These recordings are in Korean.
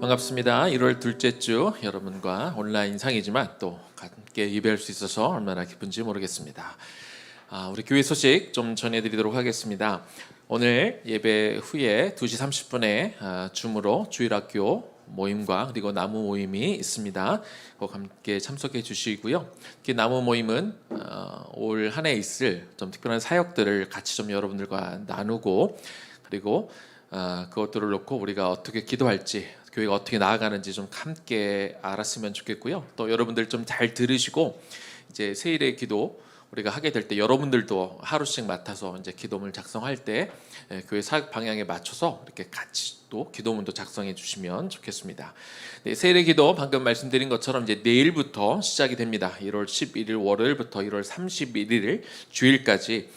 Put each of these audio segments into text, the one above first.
반갑습니다. 1월 둘째 주 여러분과 온라인 상이지만 또 함께 예배할 수 있어서 얼마나 기쁜지 모르겠습니다. 우리 교회 소식 좀 전해드리도록 하겠습니다. 오늘 예배 후에 2시 30분에 줌으로 주일학교 모임과 그리고 나무 모임이 있습니다. 꼭 함께 참석해 주시고요. 나무 모임은 올 한 해 있을 좀 특별한 사역들을 같이 좀 여러분들과 나누고 그리고 그것들을 놓고 우리가 어떻게 기도할지 교회가 어떻게 나아가는지 좀 함께 알았으면 좋겠고요. 또 여러분들 좀 잘 들으시고 이제 새일의 기도 우리가 하게 될 때 여러분들도 하루씩 맡아서 이제 기도문을 작성할 때 교회 사역 방향에 맞춰서 이렇게 같이 또 기도문도 작성해 주시면 좋겠습니다. 네, 새일의 기도 방금 말씀드린 것처럼 이제 내일부터 시작이 됩니다. 1월 11일 월요일부터 1월 31일 주일까지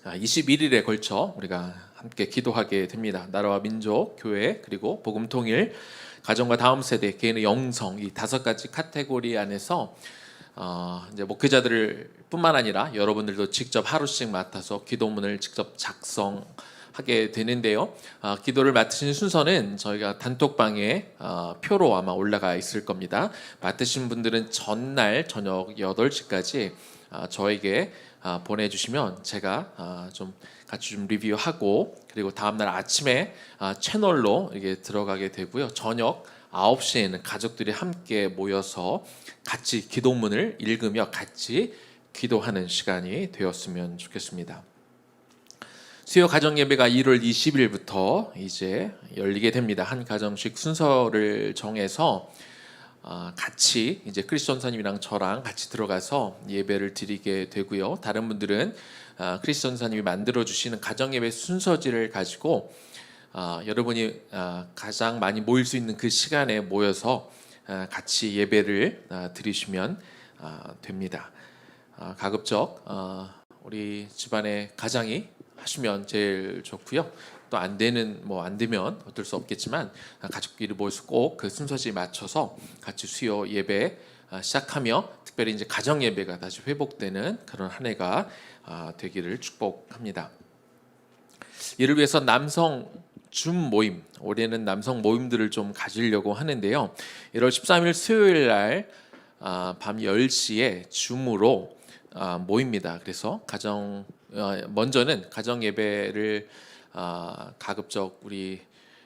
21일에 걸쳐 우리가 함께 기도하게 됩니다. 나라와 민족, 교회, 그리고 복음 통일, 가정과 다음 세대, 개인의 영성 이 5가지 카테고리 안에서 이제 목회자들을 뿐만 아니라 여러분들도 직접 하루씩 맡아서 기도문을 직접 작성하게 되는데요. 기도를 맡으신 순서는 저희가 단톡방에 표로 아마 올라가 있을 겁니다. 맡으신 분들은 전날 저녁 8시까지 저에게 보내주시면 제가 좀 같이 좀 리뷰하고 그리고 다음날 아침에 채널로 이게 들어가게 되고요. 저녁 9시에는 가족들이 함께 모여서 같이 기도문을 읽으며 같이 기도하는 시간이 되었으면 좋겠습니다. 수요 가정 예배가 1월 20일부터 이제 열리게 됩니다. 한 가정씩 순서를 정해서 같이 이제 크리스 전사님이랑 저랑 같이 들어가서 예배를 드리게 되고요. 다른 분들은 크리스 전사님이 만들어 주시는 가정 예배 순서지를 가지고 여러분이 가장 많이 모일 수 있는 그 시간에 모여서 같이 예배를 드리시면 됩니다. 가급적 우리 집안의 가장이 하시면 제일 좋고요. 또 안 되면 어쩔 수 없겠지만 가족끼리 모여서 꼭 그 순서지에 맞춰서 같이 수요 예배 시작하며 특별히 이제 가정 예배가 다시 회복되는 그런 한 해가 되기를 축복합니다. 이를 위해서 남성 줌 모임, 올해는 남성 모임들을 좀 가지려고 하는데요. 1월 13일 수요일 날 밤 10시에 줌으로 모입니다. 그래서 먼저는 가정 예배를 가급적 우리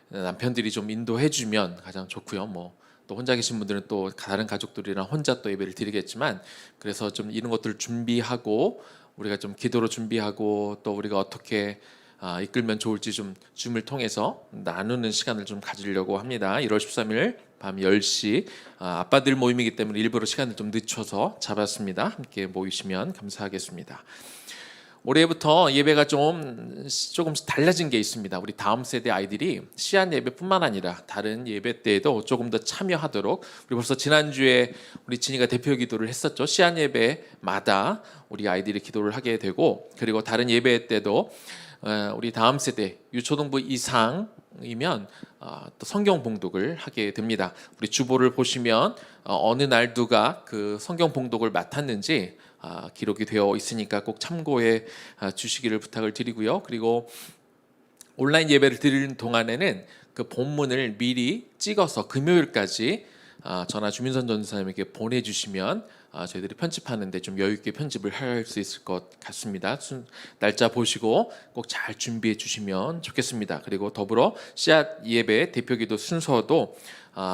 남편들이 좀 인도해주면 가장 좋고요. 또 혼자 계신 분들은 또 다른 가족들이랑 혼자 또 예배를 드리겠지만 그래서 좀 이런 것들을 준비하고 우리가 좀 기도로 준비하고 또 우리가 어떻게 이끌면 좋을지 좀 줌을 통해서 나누는 시간을 좀 가지려고 합니다. 1월 13일 밤 10시 아빠들 모임이기 때문에 일부러 시간을 좀 늦춰서 잡았습니다. 함께 모이시면 감사하겠습니다. 올해부터 예배가 조금씩 달라진 게 있습니다. 우리 다음 세대 아이들이 시안 예배뿐만 아니라 다른 예배 때에도 조금 더 참여하도록 우리 벌써 지난주에 우리 진이가 대표 기도를 했었죠. 시안 예배마다 우리 아이들이 기도를 하게 되고 그리고 다른 예배 때도 우리 다음 세대 유초등부 이상이면 또 성경 봉독을 하게 됩니다. 우리 주보를 보시면 어느 날 누가 그 성경 봉독을 맡았는지 기록이 되어 있으니까 꼭 참고해 주시기를 부탁을 드리고요. 그리고 온라인 예배를 드리는 동안에는 그 본문을 미리 찍어서 금요일까지 저나 주민선 전사님에게 보내주시면 저희들이 편집하는데 좀 여유 있게 편집을 할 수 있을 것 같습니다. 날짜 보시고 꼭 잘 준비해 주시면 좋겠습니다. 그리고 더불어 씨앗 예배 대표기도 순서도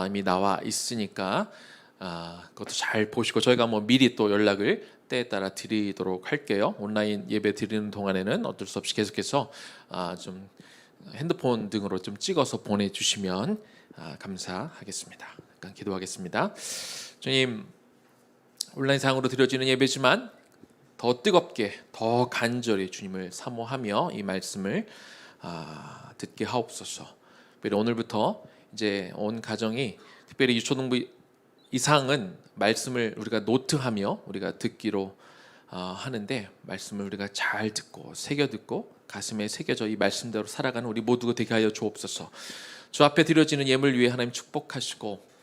이미 나와 있으니까 그것도 잘 보시고 저희가 미리 또 연락을 때에 따라 드리도록 할게요. 온라인 예배 드리는 동안에는 어쩔 수 없이 계속해서 좀 핸드폰 등으로 좀 찍어서 보내주시면 감사하겠습니다. 잠깐 기도하겠습니다. 주님, 온라인상으로 드려지는 예배지만 더 뜨겁게 더 간절히 주님을 사모하며 이 말씀을 듣게 하옵소서. 특별히 오늘부터 이제 온 가정이 특별히 유초등부 이상은 말씀을 우리가 노트하며 우리가 듣기로 하는데 말씀을 우리가 잘 듣고 새겨 듣고 가슴에 새겨져 이 말씀대로 살아가는 우리 모두가 되게 하여 주옵소서. 주 앞에 드려지는 예물 위에 하나님 축복하시고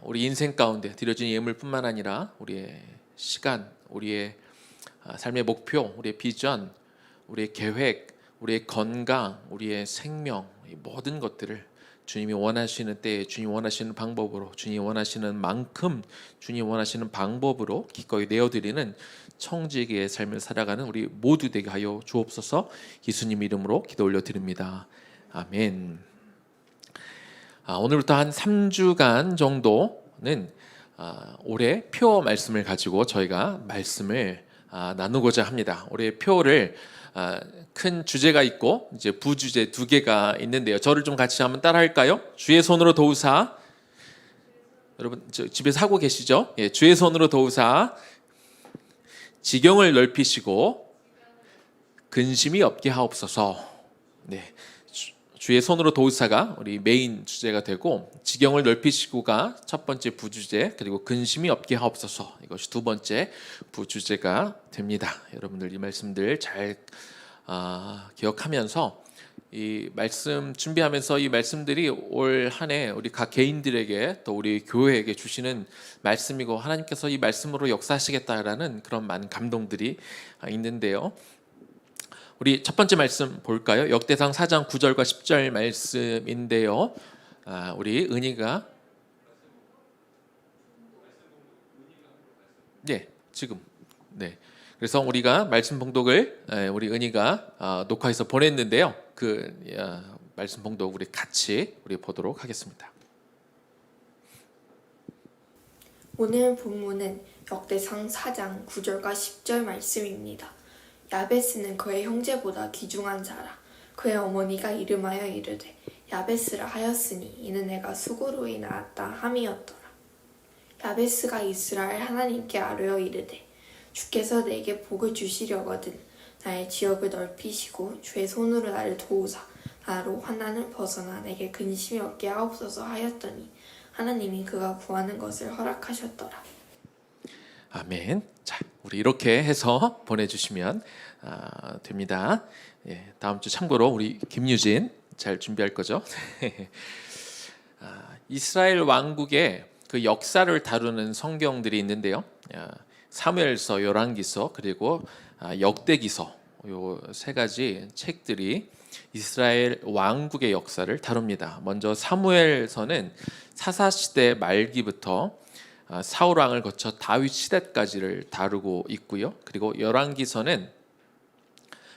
우리 인생 가운데 드려지는 예물뿐만 아니라 우리의 시간, 우리의 삶의 목표, 우리의 비전, 우리의 계획, 우리의 건강, 우리의 생명 이 모든 것들을 주님이 원하시는 때에 주님 원하시는 방법으로 주님 원하시는 만큼 주님 원하시는 방법으로 기꺼이 내어드리는 청지기의 삶을 살아가는 우리 모두 되게 하여 주옵소서. 예수님 이름으로 기도 올려드립니다. 아멘. 오늘부터 한 3주간 정도는 올해 표 말씀을 가지고 저희가 말씀을 나누고자 합니다. 올해 표를 큰 주제가 있고 이제 부주제 2개가 있는데요. 저를 좀 같이 한번 따라할까요? 주의 손으로 도우사. 여러분 집에서 하고 계시죠? 예, 주의 손으로 도우사 지경을 넓히시고 근심이 없게 하옵소서. 네, 주의 손으로 도우사가 우리 메인 주제가 되고 지경을 넓히시고가 첫 번째 부주제, 그리고 근심이 없게 하옵소서 이것이 두 번째 부주제가 됩니다. 여러분들 이 말씀들 잘 기억하면서 이 말씀 준비하면서 이 말씀들이 올 한 해 우리 각 개인들에게 또 우리 교회에게 주시는 말씀이고 하나님께서 이 말씀으로 역사하시겠다라는 그런 많은 감동들이 있는데요. 우리 첫 번째 말씀 볼까요? 역대상 4장 9절과 10절 말씀인데요. 우리 은희가 지금 그래서 우리가 말씀 봉독을 우리 은희가 녹화해서 보냈는데요. 그 말씀 봉독 우리 같이 보도록 하겠습니다. 오늘 본문은 역대상 4장 9절과 10절 말씀입니다. 야베스는 그의 형제보다 귀중한 자라. 그의 어머니가 이름하여 이르되 야베스라 하였으니 이는 내가 수고로 인하였다 함이었더라. 야베스가 이스라엘 하나님께 아뢰어 이르되 주께서 내게 복을 주시려거든 나의 지역을 넓히시고 주의 손으로 나를 도우사 나로 환난을 벗어나 내게 근심이 없게 하옵소서 하였더니 하나님이 그가 구하는 것을 허락하셨더라. 아멘. 자, 우리 이렇게 해서 보내주시면 됩니다. 예, 다음 주 참고로 우리 김유진 잘 준비할 거죠? 이스라엘 왕국의 그 역사를 다루는 성경들이 있는데요. 사무엘서, 열왕기서, 그리고 역대기서 요 세 가지 책들이 이스라엘 왕국의 역사를 다룹니다. 먼저 사무엘서는 사사시대 말기부터 사울 왕을 거쳐 다윗 시대까지를 다루고 있고요. 그리고 열왕기서는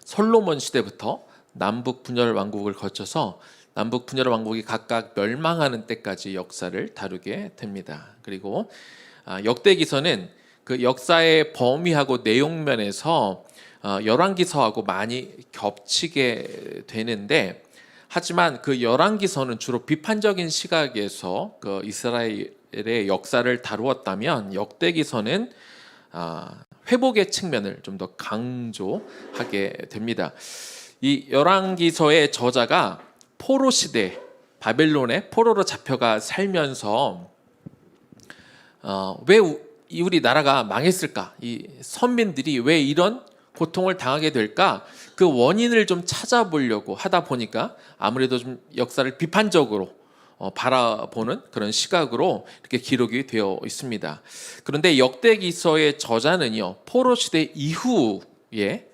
솔로몬 시대부터 남북 분열 왕국을 거쳐서 남북 분열 왕국이 각각 멸망하는 때까지 역사를 다루게 됩니다. 그리고 역대기서는 그 역사의 범위하고 내용 면에서 열왕기서하고 많이 겹치게 되는데, 하지만 그 열왕기서는 주로 비판적인 시각에서 그 이스라엘의 역사를 다루었다면 역대기서는 회복의 측면을 좀 더 강조하게 됩니다. 이 열왕기서의 저자가 포로 시대 바벨론의 포로로 잡혀가 살면서 왜 우리 나라가 망했을까? 이 선민들이 왜 이런 고통을 당하게 될까? 그 원인을 좀 찾아보려고 하다 보니까 아무래도 좀 역사를 비판적으로 바라보는 그런 시각으로 이렇게 기록이 되어 있습니다. 그런데 역대기서의 저자는요, 포로 시대 이후에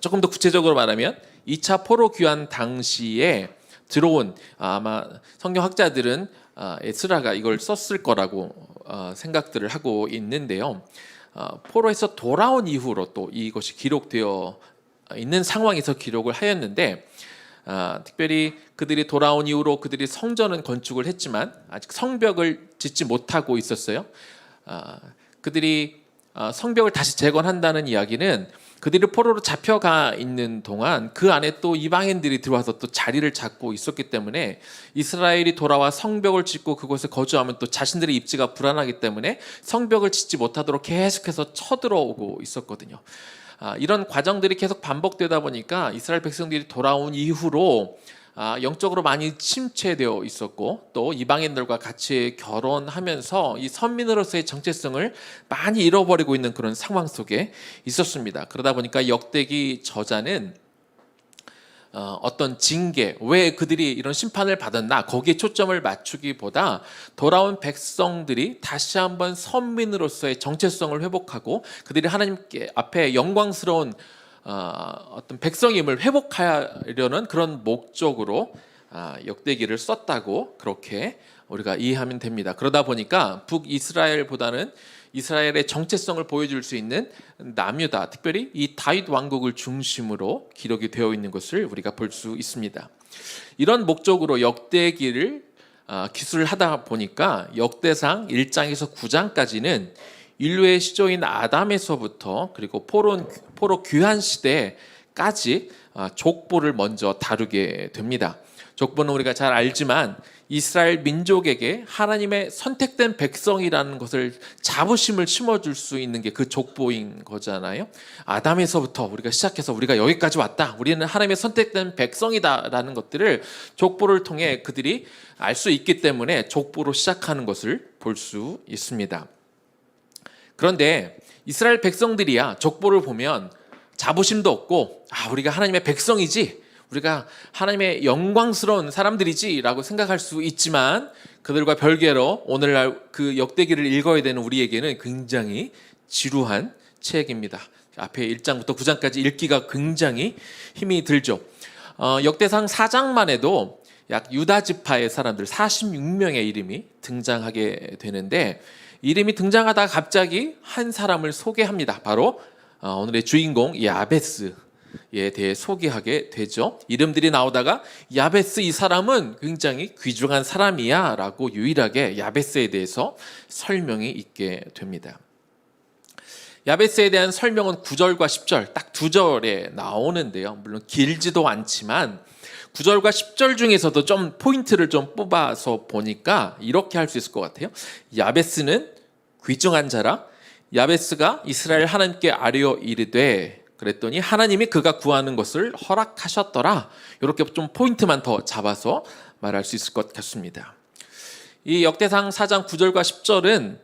조금 더 구체적으로 말하면 2차 포로 귀환 당시에 들어온, 아마 성경학자들은 에스라가 이걸 썼을 거라고 생각들을 하고 있는데요. 포로에서 돌아온 이후로 또 이것이 기록되어 있는 상황에서 기록을 하였는데, 특별히 그들이 돌아온 이후로 그들이 성전은 건축을 했지만 아직 성벽을 짓지 못하고 있었어요. 그들이 성벽을 다시 재건한다는 이야기는 그들이 포로로 잡혀가 있는 동안 그 안에 또 이방인들이 들어와서 또 자리를 잡고 있었기 때문에 이스라엘이 돌아와 성벽을 짓고 그곳에 거주하면 또 자신들의 입지가 불안하기 때문에 성벽을 짓지 못하도록 계속해서 쳐들어오고 있었거든요. 이런 과정들이 계속 반복되다 보니까 이스라엘 백성들이 돌아온 이후로 영적으로 많이 침체되어 있었고, 또 이방인들과 같이 결혼하면서 이 선민으로서의 정체성을 많이 잃어버리고 있는 그런 상황 속에 있었습니다. 그러다 보니까 역대기 저자는 어떤 징계, 왜 그들이 이런 심판을 받았나, 거기에 초점을 맞추기보다 돌아온 백성들이 다시 한번 선민으로서의 정체성을 회복하고 그들이 하나님께 앞에 영광스러운 어떤 백성임을 회복하려는 그런 목적으로 역대기를 썼다고 그렇게 우리가 이해하면 됩니다. 그러다 보니까 북이스라엘보다는 이스라엘의 정체성을 보여줄 수 있는 남유다, 특별히 이 다윗 왕국을 중심으로 기록이 되어 있는 것을 우리가 볼 수 있습니다. 이런 목적으로 역대기를 기술하다 보니까 역대상 1장에서 9장까지는 인류의 시조인 아담에서부터 그리고 포로 귀환 시대까지 족보를 먼저 다루게 됩니다. 족보는 우리가 잘 알지만 이스라엘 민족에게 하나님의 선택된 백성이라는 것을 자부심을 심어줄 수 있는 게 그 족보인 거잖아요. 아담에서부터 우리가 시작해서 우리가 여기까지 왔다, 우리는 하나님의 선택된 백성이다라는 것들을 족보를 통해 그들이 알 수 있기 때문에 족보로 시작하는 것을 볼 수 있습니다. 그런데 이스라엘 백성들이야 족보를 보면 자부심도 없고 우리가 하나님의 백성이지, 우리가 하나님의 영광스러운 사람들이지라고 생각할 수 있지만 그들과 별개로 오늘날 그 역대기를 읽어야 되는 우리에게는 굉장히 지루한 책입니다. 앞에 1장부터 9장까지 읽기가 굉장히 힘이 들죠. 역대상 4장만 해도 약 유다 지파의 사람들 46명의 이름이 등장하게 되는데, 이름이 등장하다가 갑자기 한 사람을 소개합니다. 바로 오늘의 주인공 야베스에 대해 소개하게 되죠. 이름들이 나오다가 야베스, 이 사람은 굉장히 귀중한 사람이야 라고 유일하게 야베스에 대해서 설명이 있게 됩니다. 야베스에 대한 설명은 9절과 10절 딱 두 절에 나오는데요. 물론 길지도 않지만 9절과 10절 중에서도 좀 포인트를 좀 뽑아서 보니까 이렇게 할 수 있을 것 같아요. 야베스는 귀중한 자라. 야베스가 이스라엘 하나님께 아뢰어 이르되 그랬더니 하나님이 그가 구하는 것을 허락하셨더라. 이렇게 좀 포인트만 더 잡아서 말할 수 있을 것 같습니다. 이 역대상 4장 9절과 10절은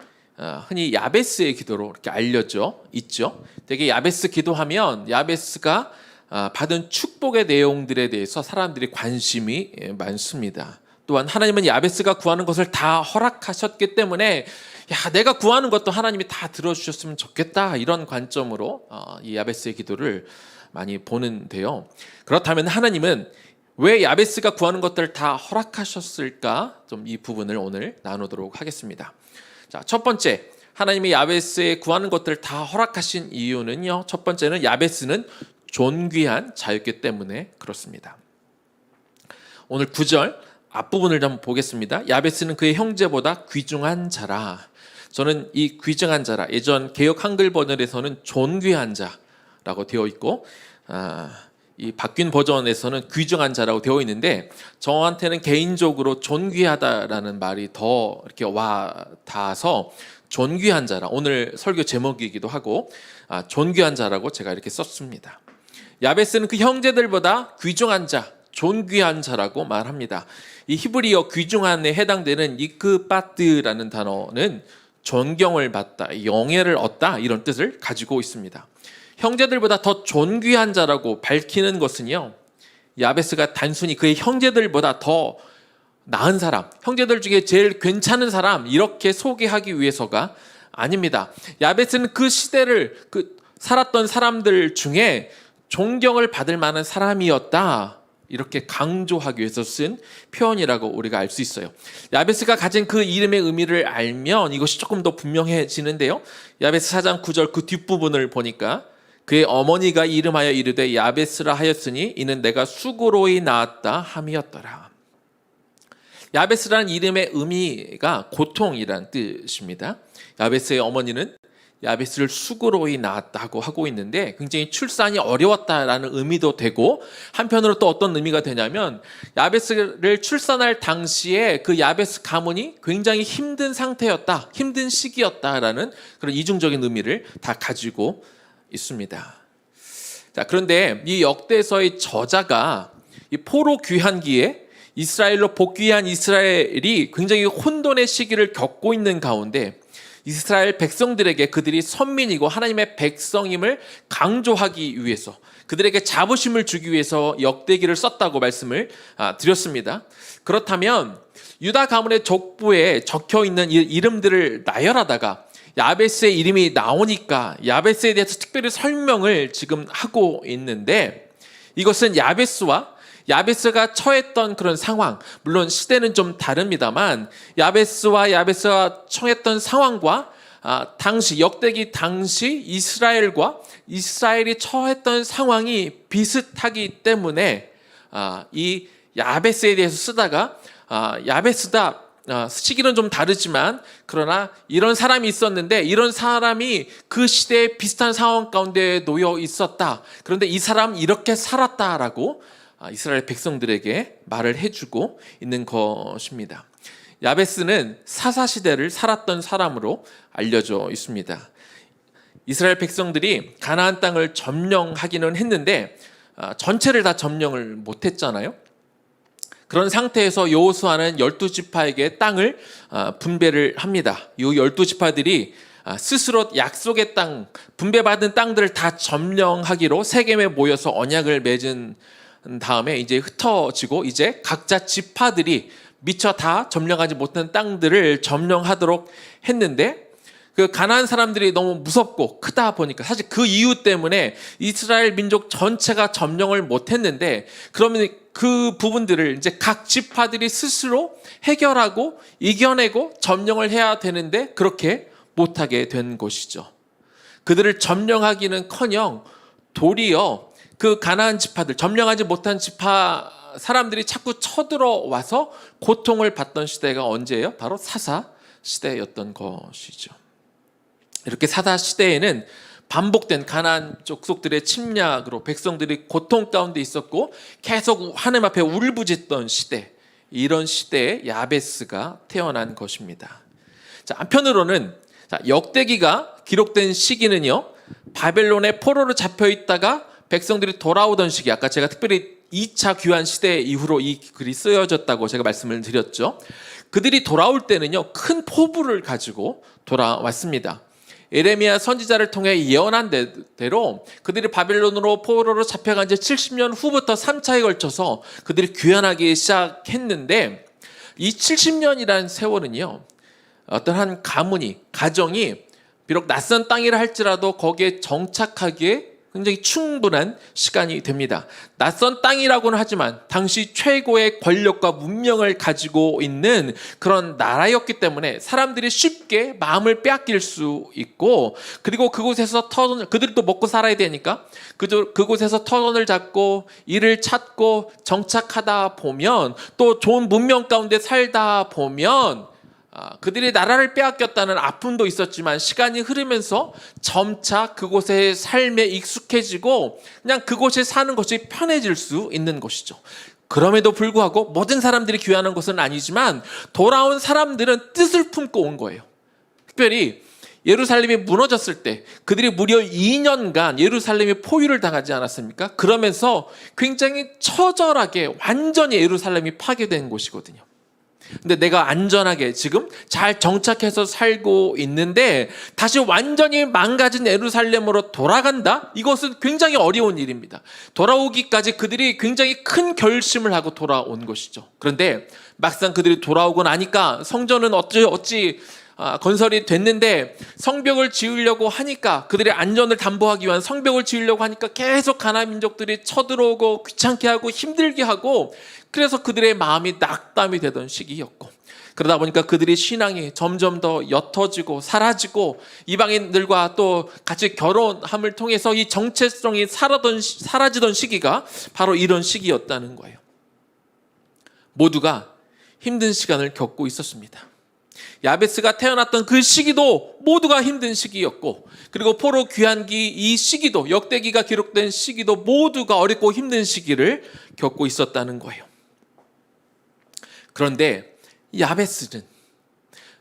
흔히 야베스의 기도로 이렇게 알려져 있죠. 되게 야베스 기도하면 야베스가 받은 축복의 내용들에 대해서 사람들이 관심이 많습니다. 또한 하나님은 야베스가 구하는 것을 다 허락하셨기 때문에 내가 구하는 것도 하나님이 다 들어주셨으면 좋겠다, 이런 관점으로 이 야베스의 기도를 많이 보는데요. 그렇다면 하나님은 왜 야베스가 구하는 것들을 다 허락하셨을까? 좀 이 부분을 오늘 나누도록 하겠습니다. 자, 첫 번째, 하나님이 야베스에 구하는 것들을 다 허락하신 이유는요, 첫 번째는 야베스는 존귀한 자였기 때문에 그렇습니다. 오늘 9절 앞부분을 한번 보겠습니다. 야베스는 그의 형제보다 귀중한 자라. 저는 이 귀중한 자라, 예전 개역 한글 버전에서는 존귀한 자라고 되어 있고 이 바뀐 버전에서는 귀중한 자라고 되어 있는데, 저한테는 개인적으로 존귀하다라는 말이 더 이렇게 와 닿아서 존귀한 자라, 오늘 설교 제목이기도 하고 존귀한 자라고 제가 이렇게 썼습니다. 야베스는 그 형제들보다 귀중한 자, 존귀한 자라고 말합니다. 이 히브리어 귀중한에 해당되는 이크바트라는 단어는 존경을 받다, 영예를 얻다, 이런 뜻을 가지고 있습니다. 형제들보다 더 존귀한 자라고 밝히는 것은요, 야베스가 단순히 그의 형제들보다 더 나은 사람, 형제들 중에 제일 괜찮은 사람, 이렇게 소개하기 위해서가 아닙니다. 야베스는 그 시대를 살았던 사람들 중에 존경을 받을 만한 사람이었다, 이렇게 강조하기 위해서 쓴 표현이라고 우리가 알 수 있어요. 야베스가 가진 그 이름의 의미를 알면 이것이 조금 더 분명해지는데요. 야베스 4장 9절 그 뒷부분을 보니까 그의 어머니가 이름하여 이르되 야베스라 하였으니 이는 내가 수고로이 낳았다 함이었더라. 야베스라는 이름의 의미가 고통이란 뜻입니다. 야베스의 어머니는 야베스를 수고로이 낳았다고 하고 있는데 굉장히 출산이 어려웠다라는 의미도 되고, 한편으로 또 어떤 의미가 되냐면 야베스를 출산할 당시에 그 야베스 가문이 굉장히 힘든 상태였다, 힘든 시기였다라는 그런 이중적인 의미를 다 가지고 있습니다. 자, 그런데 이 역대서의 저자가 이 포로 귀환기에 이스라엘로 복귀한 이스라엘이 굉장히 혼돈의 시기를 겪고 있는 가운데 이스라엘 백성들에게 그들이 선민이고 하나님의 백성임을 강조하기 위해서, 그들에게 자부심을 주기 위해서 역대기를 썼다고 말씀을 드렸습니다. 그렇다면 유다 가문의 족보에 적혀있는 이름들을 나열하다가 야베스의 이름이 나오니까 야베스에 대해서 특별히 설명을 지금 하고 있는데, 이것은 야베스와 야베스가 처했던 그런 상황, 물론 시대는 좀 다릅니다만 야베스가 처했던 상황과 당시 역대기 당시 이스라엘이 처했던 상황이 비슷하기 때문에 이 야베스에 대해서 쓰다가 야베스다, 시기는 좀 다르지만 그러나 이런 사람이 있었는데 이런 사람이 그 시대에 비슷한 상황 가운데 놓여 있었다. 그런데 이 사람 이렇게 살았다라고 이스라엘 백성들에게 말을 해주고 있는 것입니다. 야베스는 사사시대를 살았던 사람으로 알려져 있습니다. 이스라엘 백성들이 가나안 땅을 점령하기는 했는데 전체를 다 점령을 못했잖아요. 그런 상태에서 여호수아는 12지파에게 땅을 분배를 합니다. 이 12지파들이 스스로 약속의 땅, 분배받은 땅들을 다 점령하기로 세겜에 모여서 언약을 맺은 다음에 이제 흩어지고 이제 각자 지파들이 미처 다 점령하지 못한 땅들을 점령하도록 했는데 그 가나안 사람들이 너무 무섭고 크다 보니까 사실 그 이유 때문에 이스라엘 민족 전체가 점령을 못했는데 그러면 그 부분들을 이제 각 지파들이 스스로 해결하고 이겨내고 점령을 해야 되는데 그렇게 못하게 된 것이죠. 그들을 점령하기는커녕 도리어 그 가나안 지파들, 점령하지 못한 지파 사람들이 자꾸 쳐들어와서 고통을 받던 시대가 언제예요? 바로 사사 시대였던 것이죠. 이렇게 사사 시대에는 반복된 가나안 족속들의 침략으로 백성들이 고통 가운데 있었고 계속 하나님 앞에 울부짖던 시대, 이런 시대에 야베스가 태어난 것입니다. 자, 한편으로는 역대기가 기록된 시기는요, 바벨론의 포로로 잡혀 있다가 백성들이 돌아오던 시기, 아까 제가 특별히 2차 귀환 시대 이후로 이 글이 쓰여졌다고 제가 말씀을 드렸죠. 그들이 돌아올 때는요, 큰 포부를 가지고 돌아왔습니다. 예레미야 선지자를 통해 예언한 대로 그들이 바벨론으로 포로로 잡혀간 지 70년 후부터 3차에 걸쳐서 그들이 귀환하기 시작했는데 이 70년이라는 세월은요, 어떤 한 가정이 비록 낯선 땅이라 할지라도 거기에 정착하기에 굉장히 충분한 시간이 됩니다. 낯선 땅이라고는 하지만 당시 최고의 권력과 문명을 가지고 있는 그런 나라였기 때문에 사람들이 쉽게 마음을 빼앗길 수 있고, 그리고 그곳에서 그들도 먹고 살아야 되니까 그곳에서 터전을 잡고 일을 찾고 정착하다 보면, 또 좋은 문명 가운데 살다 보면 그들이 나라를 빼앗겼다는 아픔도 있었지만 시간이 흐르면서 점차 그곳의 삶에 익숙해지고 그냥 그곳에 사는 것이 편해질 수 있는 것이죠. 그럼에도 불구하고 모든 사람들이 귀환한 것은 아니지만 돌아온 사람들은 뜻을 품고 온 거예요. 특별히 예루살렘이 무너졌을 때 그들이 무려 2년간 예루살렘이 포위를 당하지 않았습니까? 그러면서 굉장히 처절하게 완전히 예루살렘이 파괴된 곳이거든요. 근데 내가 안전하게 지금 잘 정착해서 살고 있는데 다시 완전히 망가진 예루살렘으로 돌아간다? 이것은 굉장히 어려운 일입니다. 돌아오기까지 그들이 굉장히 큰 결심을 하고 돌아온 것이죠. 그런데 막상 그들이 돌아오고 나니까 성전은 어찌 건설이 됐는데 성벽을 지으려고 하니까, 그들의 안전을 담보하기 위한 성벽을 지으려고 하니까 계속 가나안 민족들이 쳐들어오고 귀찮게 하고 힘들게 하고, 그래서 그들의 마음이 낙담이 되던 시기였고, 그러다 보니까 그들의 신앙이 점점 더 옅어지고 사라지고 이방인들과 또 같이 결혼함을 통해서 이 정체성이 사라지던 시기가 바로 이런 시기였다는 거예요. 모두가 힘든 시간을 겪고 있었습니다. 야베스가 태어났던 그 시기도 모두가 힘든 시기였고, 그리고 포로 귀환기 이 시기도, 역대기가 기록된 시기도 모두가 어렵고 힘든 시기를 겪고 있었다는 거예요. 그런데 야베스는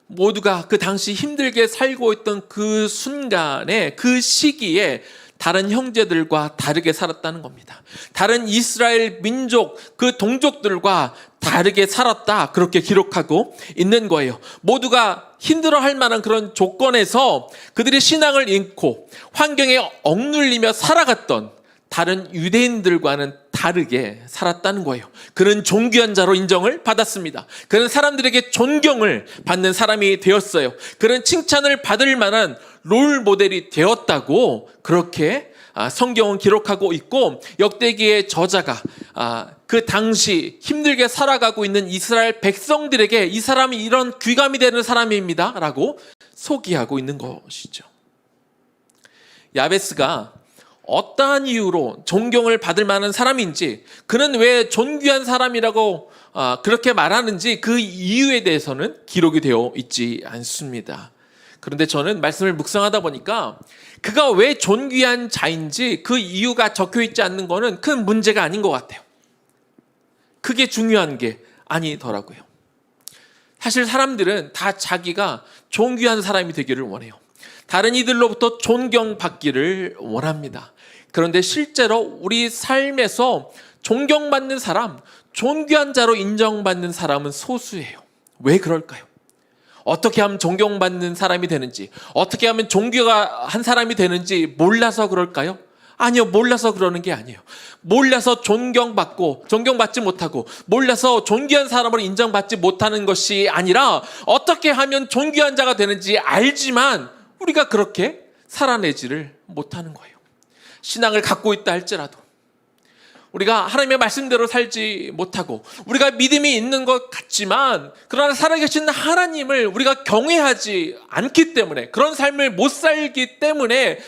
모두가 그 당시 힘들게 살고 있던 그 순간에, 그 시기에 다른 형제들과 다르게 살았다는 겁니다. 다른 이스라엘 민족, 그 동족들과 다르게 살았다, 그렇게 기록하고 있는 거예요. 모두가 힘들어할 만한 그런 조건에서 그들의 신앙을 잃고 환경에 억눌리며 살아갔던 다른 유대인들과는 다르게 살았다는 거예요. 그는 존귀한 자로 인정을 받았습니다. 그는 사람들에게 존경을 받는 사람이 되었어요. 그는 칭찬을 받을 만한 롤 모델이 되었다고 그렇게 성경은 기록하고 있고 역대기의 저자가 그 당시 힘들게 살아가고 있는 이스라엘 백성들에게 이 사람이 이런 귀감이 되는 사람입니다 라고 소개하고 있는 것이죠. 야베스가 어떠한 이유로 존경을 받을 만한 사람인지, 그는 왜 존귀한 사람이라고 그렇게 말하는지 그 이유에 대해서는 기록이 되어 있지 않습니다. 그런데 저는 말씀을 묵상하다 보니까 그가 왜 존귀한 자인지 그 이유가 적혀 있지 않는 것은 큰 문제가 아닌 것 같아요. 그게 중요한 게 아니더라고요. 사실 사람들은 다 자기가 존귀한 사람이 되기를 원해요. 다른 이들로부터 존경받기를 원합니다. 그런데 실제로 우리 삶에서 존경받는 사람, 존귀한 자로 인정받는 사람은 소수예요. 왜 그럴까요? 어떻게 하면 존경받는 사람이 되는지, 어떻게 하면 존귀한 사람이 되는지 몰라서 그럴까요? 아니요, 몰라서 그러는 게 아니에요. 몰라서 존경받지 못하고, 몰라서 존귀한 사람으로 인정받지 못하는 것이 아니라 어떻게 하면 존귀한 자가 되는지 알지만 우리가 그렇게 살아내지를 못하는 거예요. 신앙을 갖고 있다 할지라도 우리가 하나님의 말씀대로 살지 못하고, 우리가 믿음이 있는 것 같지만 그러나 살아계신 하나님을 우리가 경외하지 않기 때문에, 그런 삶을 못 살기 때문에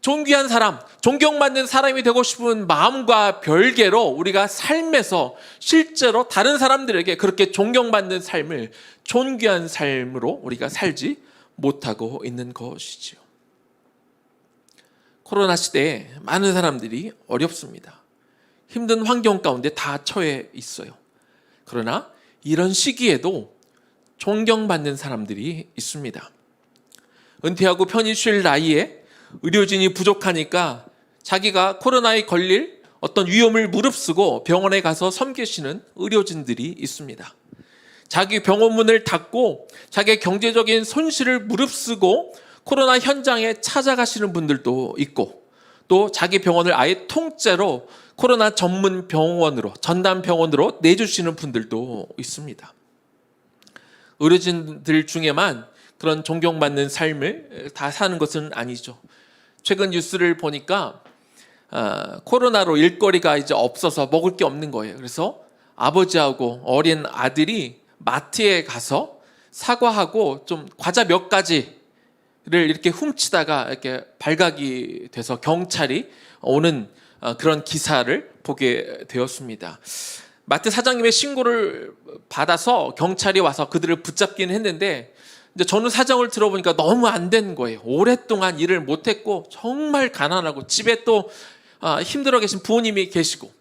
존귀한 사람, 존경받는 사람이 되고 싶은 마음과 별개로 우리가 삶에서 실제로 다른 사람들에게 그렇게 존경받는 삶을, 존귀한 삶으로 우리가 살지 못하고 있는 것이지요. 코로나 시대에 많은 사람들이 어렵습니다. 힘든 환경 가운데 다 처해 있어요. 그러나 이런 시기에도 존경받는 사람들이 있습니다. 은퇴하고 편히 쉴 나이에 의료진이 부족하니까 자기가 코로나에 걸릴 어떤 위험을 무릅쓰고 병원에 가서 섬기시는 의료진들이 있습니다. 자기 병원 문을 닫고 자기의 경제적인 손실을 무릅쓰고 코로나 현장에 찾아가시는 분들도 있고, 또 자기 병원을 아예 통째로 코로나 전문 병원으로, 전담 병원으로 내주시는 분들도 있습니다. 의료진들 중에만 그런 존경받는 삶을 다 사는 것은 아니죠. 최근 뉴스를 보니까 코로나로 일거리가 이제 없어서 먹을 게 없는 거예요. 그래서 아버지하고 어린 아들이 마트에 가서 사과하고 좀 과자 몇 가지를 이렇게 훔치다가 이렇게 발각이 돼서 경찰이 오는 그런 기사를 보게 되었습니다. 마트 사장님의 신고를 받아서 경찰이 와서 그들을 붙잡기는 했는데, 이제 저는 사정을 들어보니까 너무 안 된 거예요. 오랫동안 일을 못했고 정말 가난하고 집에 또 힘들어 계신 부모님이 계시고,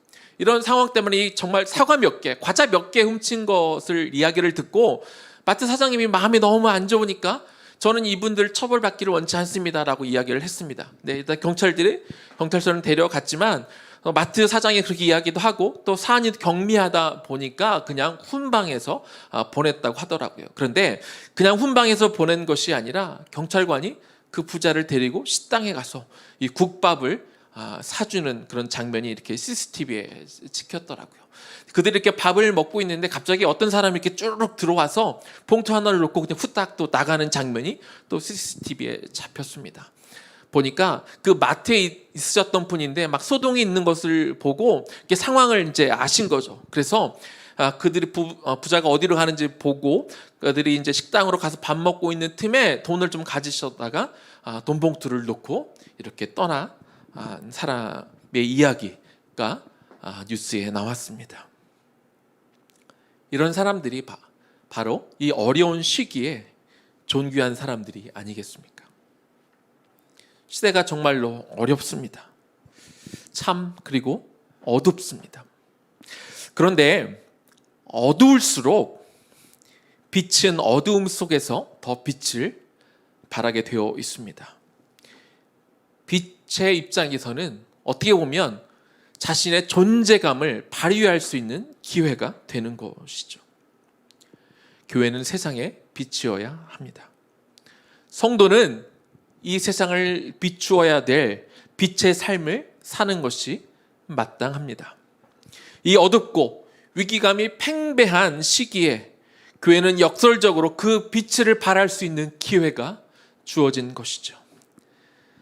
이런 상황 때문에 정말 사과 몇 개, 과자 몇 개 훔친 것을 이야기를 듣고 마트 사장님이 마음이 너무 안 좋으니까 저는 이분들 처벌받기를 원치 않습니다라고 이야기를 했습니다. 네, 일단 경찰서는 데려갔지만 마트 사장이 그렇게 이야기도 하고 또 사안이 경미하다 보니까 그냥 훈방해서 보냈다고 하더라고요. 그런데 그냥 훈방해서 보낸 것이 아니라 경찰관이 그 부자를 데리고 식당에 가서 이 국밥을 사주는 그런 장면이 이렇게 CCTV에 찍혔더라고요. 그들이 이렇게 밥을 먹고 있는데 갑자기 어떤 사람이 이렇게 쭈르륵 들어와서 봉투 하나를 놓고 그냥 후딱 또 나가는 장면이 또 CCTV에 잡혔습니다. 보니까 그 마트에 있으셨던 분인데 막 소동이 있는 것을 보고 이렇게 상황을 이제 아신 거죠. 그래서 그들이 부자가 어디로 가는지 보고 그들이 이제 식당으로 가서 밥 먹고 있는 틈에 돈을 좀 가지셨다가 돈 봉투를 놓고 이렇게 떠나 사람의 이야기가 뉴스에 나왔습니다. 이런 사람들이 바로 이 어려운 시기에 존귀한 사람들이 아니겠습니까? 시대가 정말로 어렵습니다. 참 그리고 어둡습니다. 그런데 어두울수록 빛은 어두움 속에서 더 빛을 발하게 되어 있습니다. 빛의 입장에서는 어떻게 보면 자신의 존재감을 발휘할 수 있는 기회가 되는 것이죠. 교회는 세상의 빛이어야 합니다. 성도는 이 세상을 비추어야 될 빛의 삶을 사는 것이 마땅합니다. 이 어둡고 위기감이 팽배한 시기에 교회는 역설적으로 그 빛을 발할 수 있는 기회가 주어진 것이죠.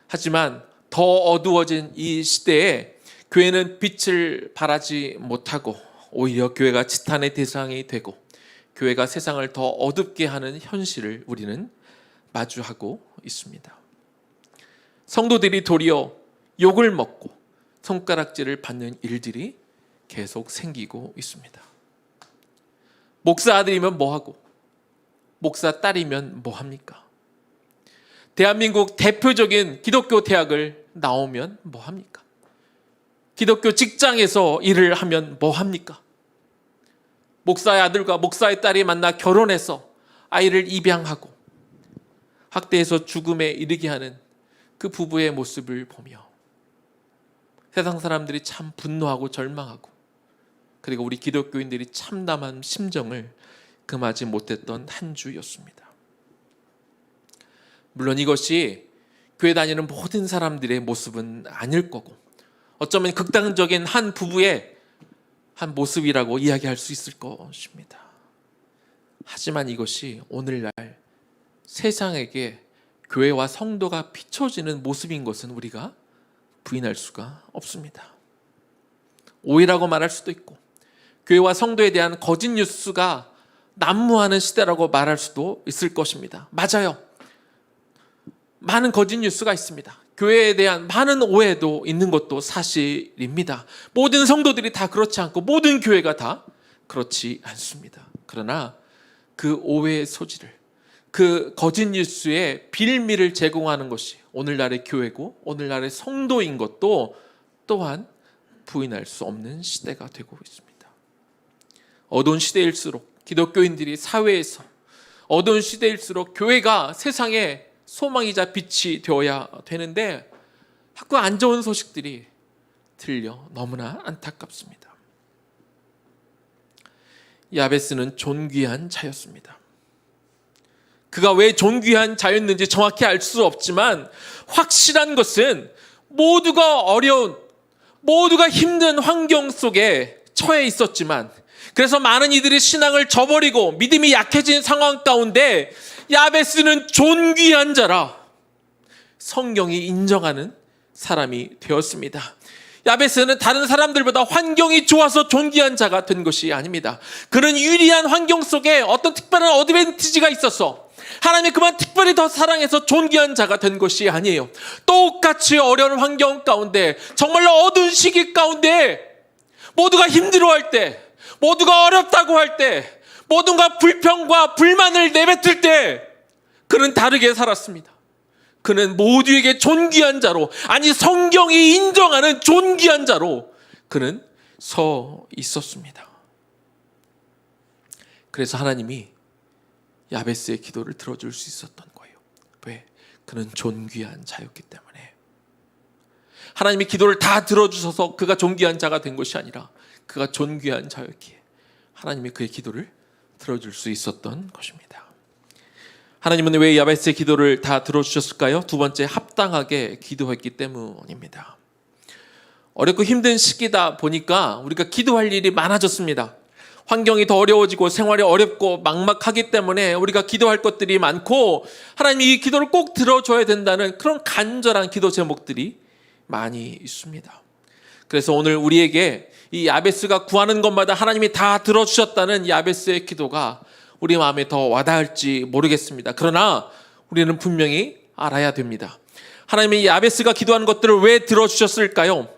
하지만 더 어두워진 이 시대에 교회는 빛을 발하지 못하고 오히려 교회가 지탄의 대상이 되고 교회가 세상을 더 어둡게 하는 현실을 우리는 마주하고 있습니다. 성도들이 도리어 욕을 먹고 손가락질을 받는 일들이 계속 생기고 있습니다. 목사 아들이면 뭐하고 목사 딸이면 뭐합니까? 대한민국 대표적인 기독교 대학을 나오면 뭐합니까? 기독교 직장에서 일을 하면 뭐합니까? 목사의 아들과 목사의 딸이 만나 결혼해서 아이를 입양하고 학대해서 죽음에 이르게 하는 그 부부의 모습을 보며 세상 사람들이 참 분노하고 절망하고 그리고 우리 기독교인들이 참담한 심정을 금하지 못했던 한 주였습니다. 물론 이것이 교회 다니는 모든 사람들의 모습은 아닐 거고 어쩌면 극단적인 한 부부의 한 모습이라고 이야기할 수 있을 것입니다. 하지만 이것이 오늘날 세상에게 교회와 성도가 비춰지는 모습인 것은 우리가 부인할 수가 없습니다. 오해라고 말할 수도 있고 교회와 성도에 대한 거짓 뉴스가 난무하는 시대라고 말할 수도 있을 것입니다. 맞아요. 많은 거짓 뉴스가 있습니다. 교회에 대한 많은 오해도 있는 것도 사실입니다. 모든 성도들이 다 그렇지 않고 모든 교회가 다 그렇지 않습니다. 그러나 그 오해의 소지를 그 거짓 뉴스의 빌미를 제공하는 것이 오늘날의 교회고 오늘날의 성도인 것도 또한 부인할 수 없는 시대가 되고 있습니다. 어두운 시대일수록 기독교인들이 사회에서 어두운 시대일수록 교회가 세상에 소망이자 빛이 되어야 되는데 자꾸 안 좋은 소식들이 들려 너무나 안타깝습니다. 야베스는 존귀한 자였습니다. 그가 왜 존귀한 자였는지 정확히 알 수 없지만 확실한 것은 모두가 어려운, 모두가 힘든 환경 속에 처해 있었지만 그래서 많은 이들이 신앙을 저버리고 믿음이 약해진 상황 가운데 야베스는 존귀한 자라 성경이 인정하는 사람이 되었습니다. 야베스는 다른 사람들보다 환경이 좋아서 존귀한 자가 된 것이 아닙니다. 그는 유리한 환경 속에 어떤 특별한 어드밴티지가 있어서 하나님이 그만 특별히 더 사랑해서 존귀한 자가 된 것이 아니에요. 똑같이 어려운 환경 가운데 정말로 어두운 시기 가운데 모두가 힘들어할 때 모두가 어렵다고 할 때 모두가 불평과 불만을 내뱉을 때 그는 다르게 살았습니다. 그는 모두에게 존귀한 자로, 아니 성경이 인정하는 존귀한 자로 그는 서 있었습니다. 그래서 하나님이 야베스의 기도를 들어줄 수 있었던 거예요. 왜? 그는 존귀한 자였기 때문에. 하나님이 기도를 다 들어주셔서 그가 존귀한 자가 된 것이 아니라 그가 존귀한 자였기에 하나님이 그의 기도를 들어줄 수 있었던 것입니다. 하나님은 왜 야베스의 기도를 다 들어주셨을까요? 두 번째, 합당하게 기도했기 때문입니다. 어렵고 힘든 시기다 보니까 우리가 기도할 일이 많아졌습니다. 환경이 더 어려워지고 생활이 어렵고 막막하기 때문에 우리가 기도할 것들이 많고 하나님이 이 기도를 꼭 들어줘야 된다는 그런 간절한 기도 제목들이 많이 있습니다. 그래서 오늘 우리에게 이 야베스가 구하는 것마다 하나님이 다 들어주셨다는 야베스의 기도가 우리 마음에 더 와닿을지 모르겠습니다. 그러나 우리는 분명히 알아야 됩니다. 하나님이 야베스가 기도하는 것들을 왜 들어주셨을까요?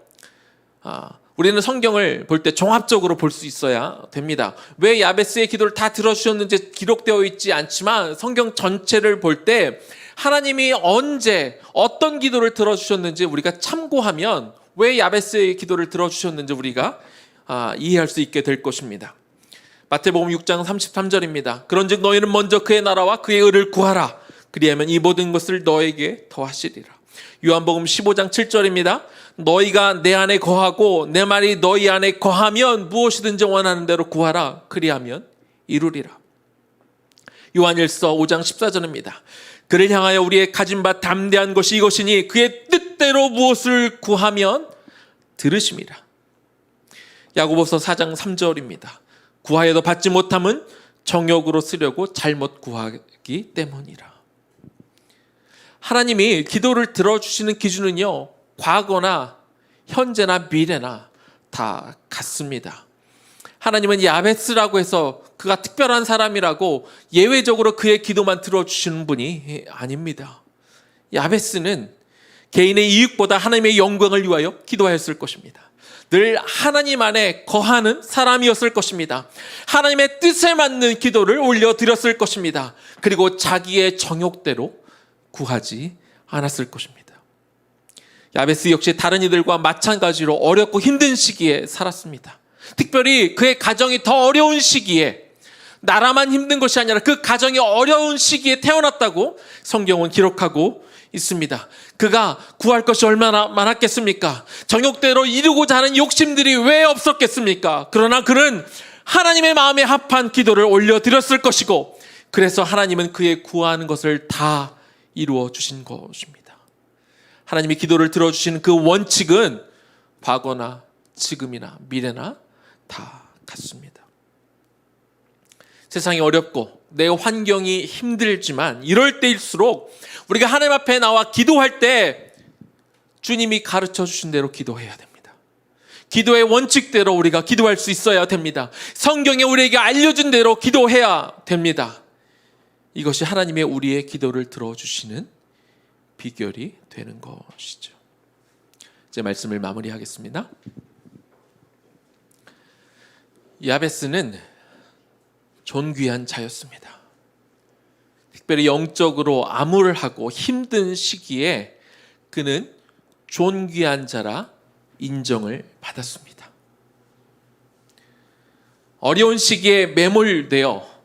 우리는 성경을 볼 때 종합적으로 볼 수 있어야 됩니다. 왜 야베스의 기도를 다 들어주셨는지 기록되어 있지 않지만 성경 전체를 볼 때 하나님이 언제 어떤 기도를 들어주셨는지 우리가 참고하면 왜 야베스의 기도를 들어주셨는지 우리가 이해할 수 있게 될 것입니다. 마태복음 6장 33절입니다. 그런즉 너희는 먼저 그의 나라와 그의 의를 구하라. 그리하면 이 모든 것을 너에게 더하시리라. 요한복음 15장 7절입니다. 너희가 내 안에 거하고 내 말이 너희 안에 거하면 무엇이든지 원하는 대로 구하라. 그리하면 이루리라. 요한일서 5장 14절입니다. 그를 향하여 우리의 가진 바 담대한 것이 이것이니 그의 뜻대로 무엇을 구하면 들으심이라. 야고보서 4장 3절입니다. 구하여도 받지 못함은 정욕으로 쓰려고 잘못 구하기 때문이라. 하나님이 기도를 들어주시는 기준은요, 과거나 현재나 미래나 다 같습니다. 하나님은 야베스라고 해서 그가 특별한 사람이라고 예외적으로 그의 기도만 들어주시는 분이 아닙니다. 야베스는 개인의 이익보다 하나님의 영광을 위하여 기도하였을 것입니다. 늘 하나님 안에 거하는 사람이었을 것입니다. 하나님의 뜻에 맞는 기도를 올려드렸을 것입니다. 그리고 자기의 정욕대로 구하지 않았을 것입니다. 야베스 역시 다른 이들과 마찬가지로 어렵고 힘든 시기에 살았습니다. 특별히 그의 가정이 더 어려운 시기에, 나라만 힘든 것이 아니라 그 가정이 어려운 시기에 태어났다고 성경은 기록하고 있습니다. 그가 구할 것이 얼마나 많았겠습니까? 정욕대로 이루고자 하는 욕심들이 왜 없었겠습니까? 그러나 그는 하나님의 마음에 합한 기도를 올려드렸을 것이고, 그래서 하나님은 그의 구하는 것을 다 이루어 주신 것입니다. 하나님이 기도를 들어주시는 그 원칙은 과거나 지금이나 미래나 다 같습니다. 세상이 어렵고 내 환경이 힘들지만 이럴 때일수록 우리가 하나님 앞에 나와 기도할 때 주님이 가르쳐 주신 대로 기도해야 됩니다. 기도의 원칙대로 우리가 기도할 수 있어야 됩니다. 성경에 우리에게 알려준 대로 기도해야 됩니다. 이것이 하나님의 우리의 기도를 들어주시는 비결이 되는 것이죠. 제 말씀을 마무리하겠습니다. 야베스는 존귀한 자였습니다. 특별히 영적으로 암울하고 힘든 시기에 그는 존귀한 자라 인정을 받았습니다. 어려운 시기에 매몰되어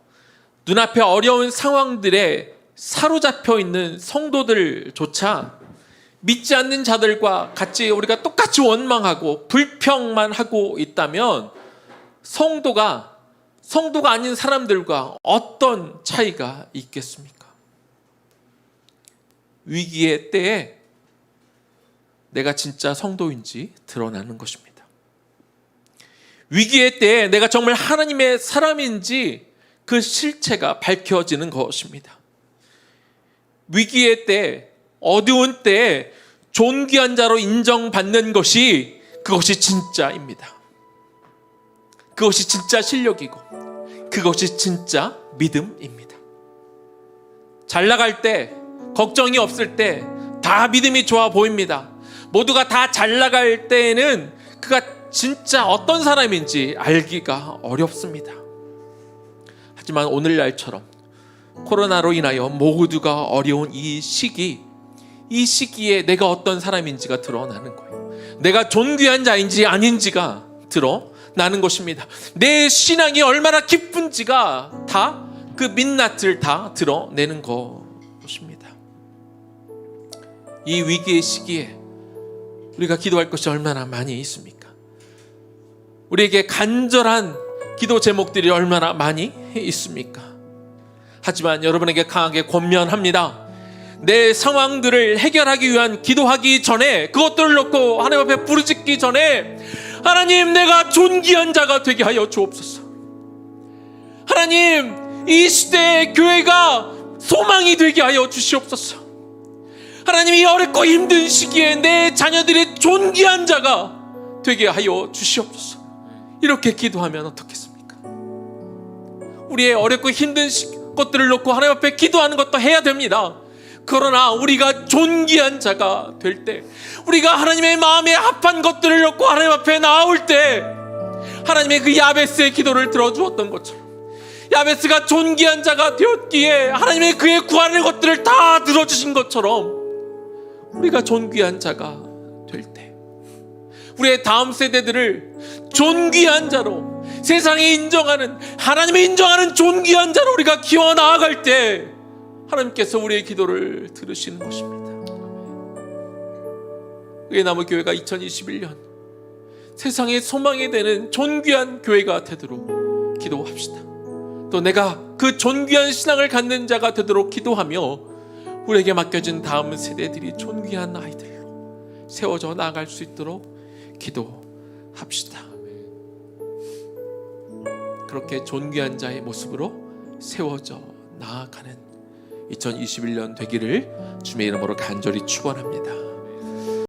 눈앞에 어려운 상황들에 사로잡혀 있는 성도들조차 믿지 않는 자들과 같이 우리가 똑같이 원망하고 불평만 하고 있다면 성도가 아닌 사람들과 어떤 차이가 있겠습니까? 위기의 때에 내가 진짜 성도인지 드러나는 것입니다. 위기의 때에 내가 정말 하나님의 사람인지 그 실체가 밝혀지는 것입니다. 위기의 때, 어두운 때에 존귀한 자로 인정받는 것이 그것이 진짜입니다. 그것이 진짜 실력이고 그것이 진짜 믿음입니다. 잘 나갈 때, 걱정이 없을 때 다 믿음이 좋아 보입니다. 모두가 다 잘 나갈 때에는 그가 진짜 어떤 사람인지 알기가 어렵습니다. 하지만 오늘날처럼 코로나로 인하여 모두가 어려운 이 시기에 내가 어떤 사람인지가 드러나는 거예요. 내가 존귀한 자인지 아닌지가 드러나는 것입니다. 내 신앙이 얼마나 깊은지가 다 그 민낯을 다 드러내는 것입니다. 이 위기의 시기에 우리가 기도할 것이 얼마나 많이 있습니까? 우리에게 간절한 기도 제목들이 얼마나 많이 있습니까? 하지만 여러분에게 강하게 권면합니다. 내 상황들을 해결하기 위한 기도하기 전에, 그것들을 놓고 하나님 앞에 부르짖기 전에 하나님, 내가 존귀한 자가 되게 하여 주옵소서. 하나님, 이 시대의 교회가 소망이 되게 하여 주시옵소서. 하나님, 이 어렵고 힘든 시기에 내 자녀들이 존귀한 자가 되게 하여 주시옵소서. 이렇게 기도하면 어떻겠습니까? 우리의 어렵고 힘든 것들을 놓고 하나님 앞에 기도하는 것도 해야 됩니다. 그러나 우리가 존귀한 자가 될 때, 우리가 하나님의 마음에 합한 것들을 놓고 하나님 앞에 나올 때, 하나님의 그 야베스의 기도를 들어주었던 것처럼, 야베스가 존귀한 자가 되었기에 하나님의 그의 구하는 것들을 다 들어주신 것처럼, 우리가 존귀한 자가 될 때, 우리의 다음 세대들을 존귀한 자로, 세상이 인정하는, 하나님이 인정하는 존귀한 자로 우리가 키워 나아갈 때 하나님께서 우리의 기도를 들으시는 것입니다. 의나무 교회가 2021년 세상의 소망이 되는 존귀한 교회가 되도록 기도합시다. 또 내가 그 존귀한 신앙을 갖는 자가 되도록 기도하며 우리에게 맡겨진 다음 세대들이 존귀한 아이들로 세워져 나아갈 수 있도록 기도합시다. 그렇게 존귀한 자의 모습으로 세워져 나아가는 2021년 되기를 주님의 이름으로 간절히 축원합니다.